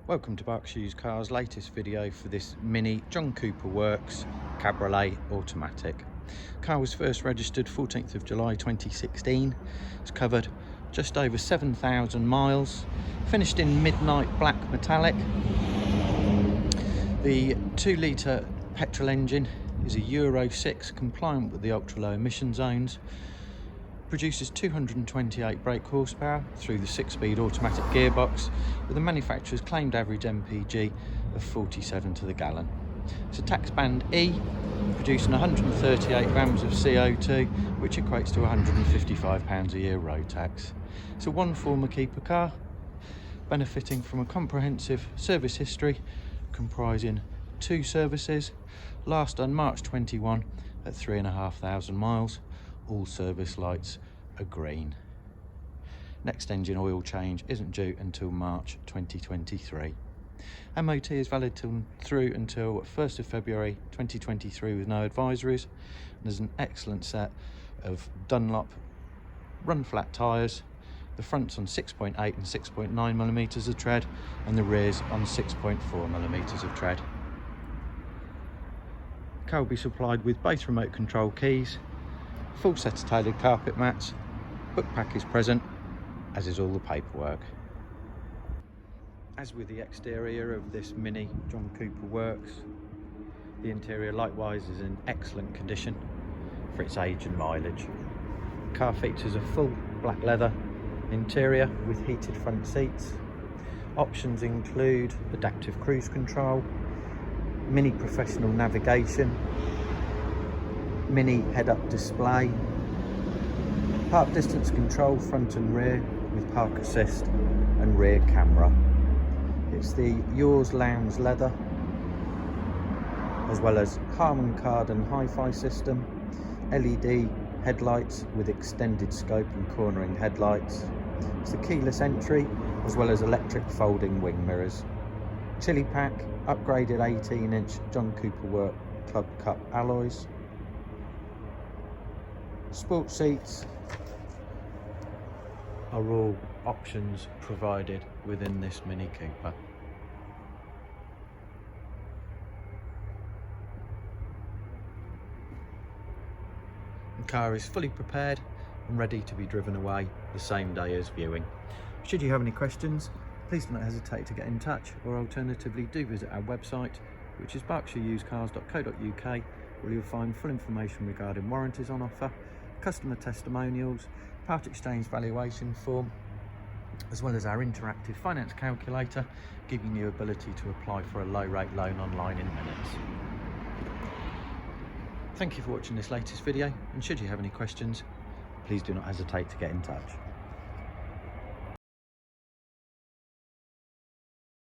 Welcome to Berkshire Used Cars' latest video for this Mini John Cooper Works Cabriolet Automatic. Car was first registered 14th of July 2016. It's covered just over 7,000 miles, finished in midnight black metallic. The 2-litre petrol engine is a Euro 6 compliant with the ultra low emission zones. Produces 228 brake horsepower through the 6-speed automatic gearbox with a manufacturer's claimed average MPG of 47 to the gallon. It's a tax band E, producing 138 grams of CO2, which equates to £155 a year road tax. It's a one-former keeper car, benefiting from a comprehensive service history comprising 2 services, last done March 21 at 3,500 miles. All service lights are green. Next engine oil change isn't due until March 2023. MOT is valid through until 1st of February 2023 with no advisories. And there's an excellent set of Dunlop run flat tyres. The front's on 6.8 and 6.9 millimetres of tread and the rear's on 6.4 millimetres of tread. The car will be supplied with both remote control keys, full set of tailored carpet mats, book pack is present, as is all the paperwork. As with the exterior of this Mini John Cooper Works, the interior likewise is in excellent condition for its age and mileage. The car features a full black leather interior with heated front seats. Options include adaptive cruise control, mini professional navigation, mini head-up display, park distance control front and rear with park assist and rear camera. It's the ULEZ lounge leather, as well as Harman Kardon hi-fi system, LED headlights with extended scope and cornering headlights. It's the keyless entry, as well as electric folding wing mirrors. Chili pack, upgraded 18-inch John Cooper Work Club Cup alloys. Sport seats are all options provided within this Mini Cooper. The car is fully prepared and ready to be driven away the same day as viewing. Should you have any questions, please do not hesitate to get in touch, or alternatively do visit our website, which is berkshireusedcars.co.uk, where you'll find full information regarding warranties on offer, customer testimonials, part exchange valuation form, as well as our interactive finance calculator, giving you ability to apply for a low rate loan online in minutes. Thank you for watching this latest video, and should you have any questions, please do not hesitate to get in touch.